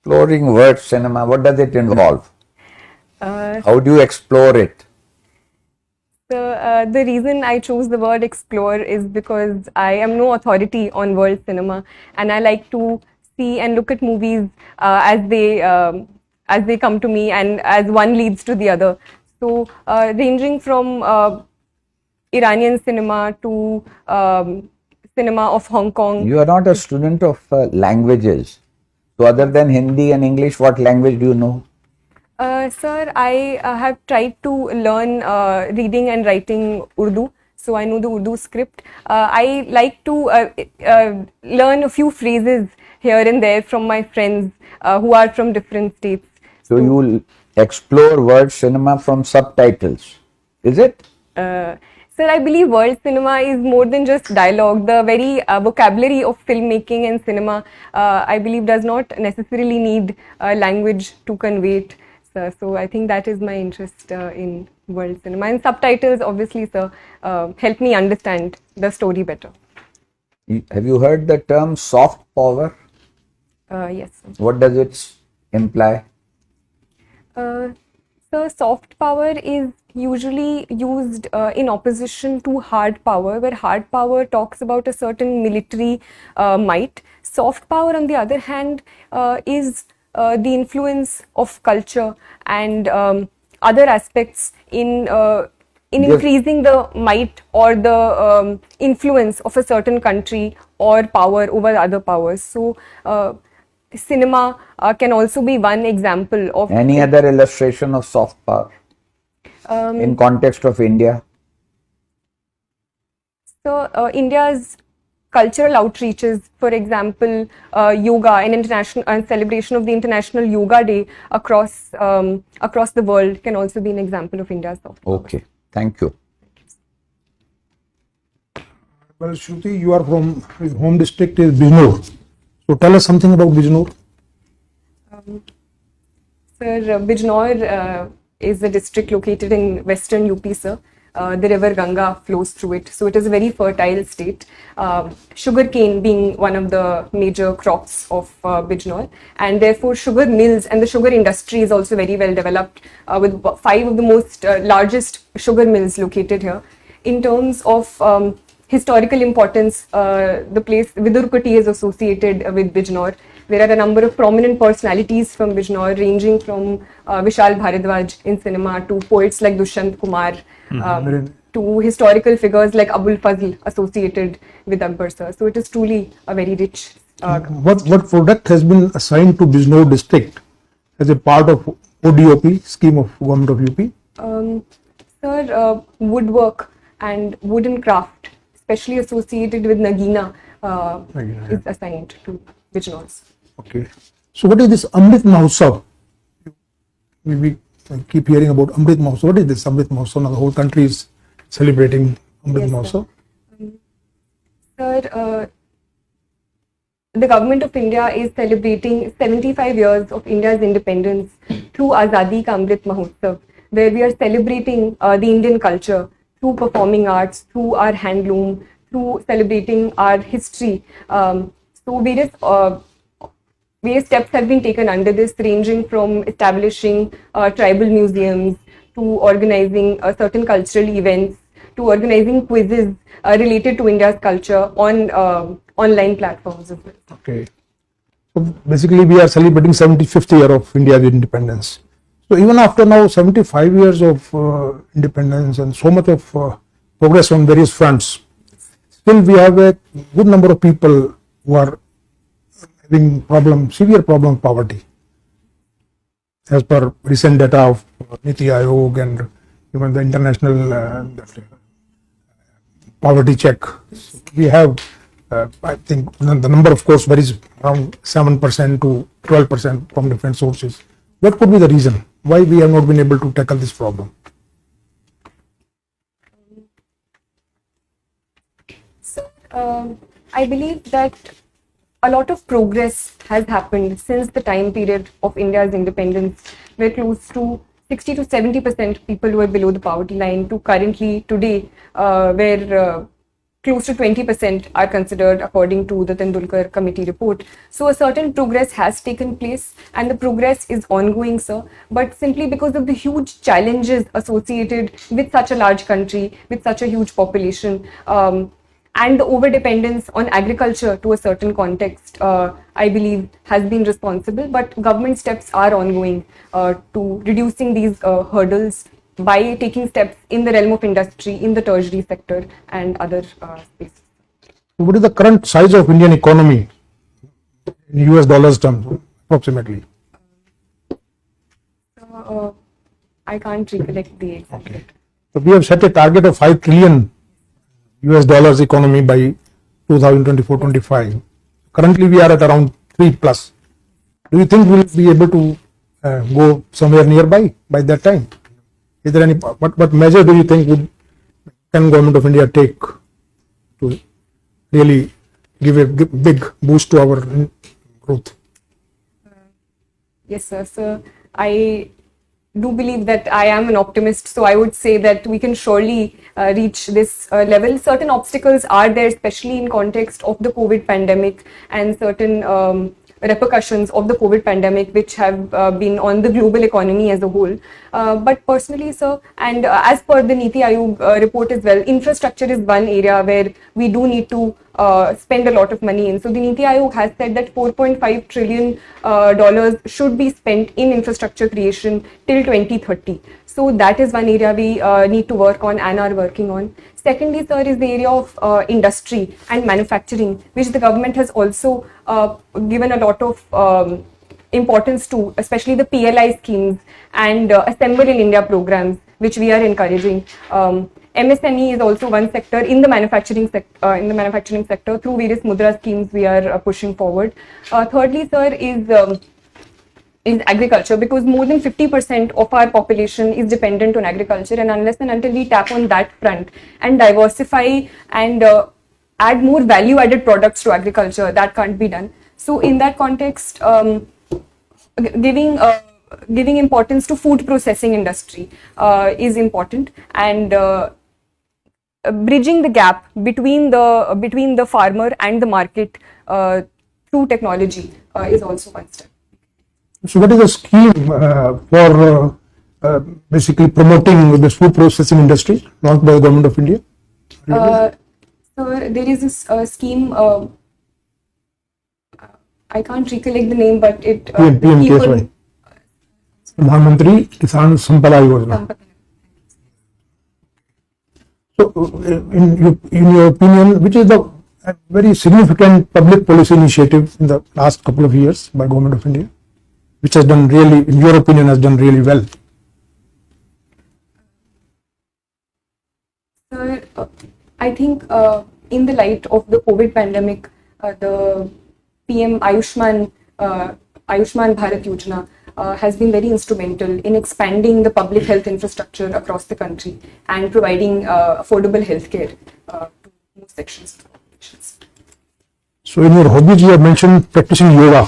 Exploring word cinema, what does it involve? Uh, How do you explore it? the reason I chose the word explore is because I am no authority on world cinema, and I like to see and look at movies as they come to me, and as one leads to the other. So, ranging from Iranian cinema to cinema of Hong Kong. You are not a student of languages. So other than Hindi and English, what language do you know? Sir, I have tried to learn reading and writing Urdu, so I know the Urdu script. I like to learn a few phrases here and there from my friends who are from different states. So you will explore word cinema from subtitles, is it? Sir, I believe world cinema is more than just dialogue. The very vocabulary of filmmaking and cinema, I believe, does not necessarily need language to convey it. Sir. So I think that is my interest in world cinema. And subtitles, obviously, sir, help me understand the story better. Have you heard the term soft power? Yes, sir. What does it imply? So soft power is usually used in opposition to hard power, where hard power talks about a certain military might. Soft power, on the other hand, is the influence of culture and other aspects in increasing the might or the influence of a certain country or power over other powers. So, cinema can also be one example of. Any other illustration of soft power in context of India? So, India's cultural outreaches, for example, yoga and international celebration of the International Yoga Day across the world can also be an example of India's soft power. Okay, thank you. Well, Shruti, you are from home district is Bijnor. So tell us something about Bijnor. Sir, Bijnor is a district located in western UP, sir. The river Ganga flows through it, so it is a very fertile state. Sugarcane being one of the major crops of Bijnor, and therefore sugar mills and the sugar industry is also very well developed, with 5 of the most largest sugar mills located here. In terms of historical importance, the place Vidurkoti is associated with Bijnor. There are a number of prominent personalities from Bijnor, ranging from Vishal Bharadwaj in cinema to poets like Dushyant Kumar, to historical figures like Abul Fazl associated with Akbar, sir. So it is truly a very rich. What product has been assigned to Bijnor district as a part of ODOP scheme of government of UP? Sir, woodwork and wooden craft, especially associated with Nagina, is assigned to Bijnor. Okay. So what is this Amrit Mahotsav? We keep hearing about Amrit Mahotsav. What is this Amrit Mahotsav? Now the whole country is celebrating Amrit Mahotsav. Sir, the government of India is celebrating 75 years of India's independence through Azadi Ka Amrit Mahotsav, where we are celebrating the Indian culture through performing arts, through our handloom, through celebrating our history. So various steps have been taken under this, ranging from establishing tribal museums to organizing certain cultural events to organizing quizzes related to India's culture on online platforms as well. Okay. So basically we are celebrating 75th year of India's independence. So even after now 75 years of independence and so much of progress on various fronts, still we have a good number of people who are having severe problem of poverty. As per recent data of Niti Aayog and even the international poverty check, we have, I think the number of course varies around 7% to 12% from different sources. What could be the reason why we have not been able to tackle this problem? So, I believe that a lot of progress has happened since the time period of India's independence, where close to 60 to 70% people were below the poverty line, to currently today, where close to 20% are considered according to the Tendulkar committee report. So a certain progress has taken place and the progress is ongoing, sir. But simply because of the huge challenges associated with such a large country, with such a huge population, and the over-dependence on agriculture to a certain context, I believe, has been responsible. But government steps are ongoing to reducing these hurdles by taking steps in the realm of industry, in the tertiary sector and other spaces. What is the current size of Indian economy in US dollars terms, approximately? I can't recollect the exact. Okay. So we have set a target of 5 trillion US dollars economy by 2024-25. Currently we are at around 3 plus. Do you think we'll be able to go somewhere nearby by that time? Is there any, what measure do you think can Government of India take to really give a big boost to our growth? Yes, sir. So I do believe that I am an optimist. So I would say that we can surely reach this level. Certain obstacles are there, especially in context of the COVID pandemic and certain repercussions of the COVID pandemic, which have been on the global economy as a whole. But personally, sir, and as per the Niti Aayog report as well, infrastructure is one area where we do need to spend a lot of money in. So the Niti Aayog has said that $4.5 trillion dollars should be spent in infrastructure creation till 2030. So that is one area we need to work on and are working on. Secondly, sir, is the area of industry and manufacturing, which the government has also given a lot of importance to, especially the PLI schemes and Assemble in India programs, which we are encouraging. MSME is also one sector in the manufacturing sector. Through various Mudra schemes we are pushing forward. Thirdly, sir, is agriculture, because more than 50% of our population is dependent on agriculture, and unless and until we tap on that front and diversify and add more value added products to agriculture, that can't be done. So in that context, giving importance to food processing industry is important, and bridging the gap between the farmer and the market through technology is also one step. So what is the scheme for basically promoting this food processing industry launched by the Government of India? So there is this scheme, I can't recollect the name, but it PM Pradhan Mantri Kisan Sampada Yojana. So in your opinion, which is the very significant public policy initiative in the last couple of years by Government of India, which has done really, in your opinion, has done really well? Sir, I think in the light of the COVID pandemic, the PM Ayushman Bharat Yojana has been very instrumental in expanding the public health infrastructure across the country and providing affordable healthcare to most sections of the population. So in your hobbies, you have mentioned practicing yoga.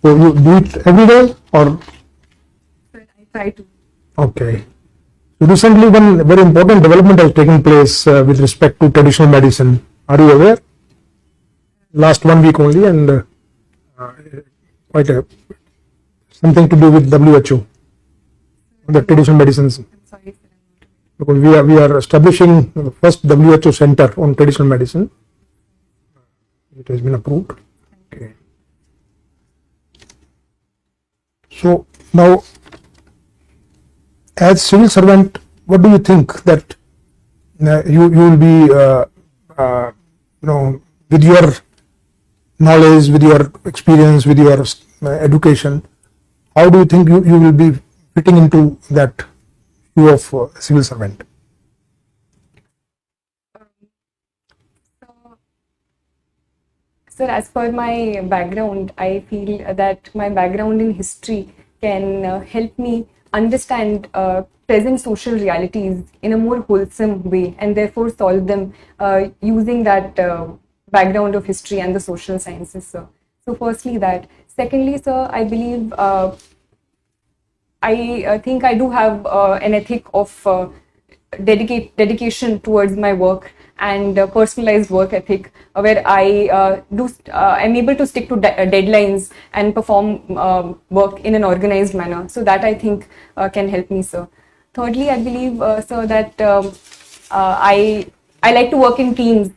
So you do it every day, or? I try to. Okay. So recently one very important development has taken place with respect to traditional medicine. Are you aware? Last 1 week only, and quite something to do with WHO, the traditional medicines. I'm sorry, sir. Because we are establishing the first WHO center on traditional medicine. It has been approved. Okay. So now, as civil servant, what do you think that you will be, with your knowledge, with your experience, with your education, how do you think you will be fitting into that view of civil servant? Sir, as per my background, I feel that my background in history can help me understand present social realities in a more wholesome way, and therefore solve them using that background of history and the social sciences, sir. So firstly that. Secondly, sir, I believe, I think I do have an ethic of dedication towards my work and personalized work ethic, where I'm able to stick to deadlines and perform work in an organized manner. So that I think can help me, sir. Thirdly, I believe, sir, that I like to work in teams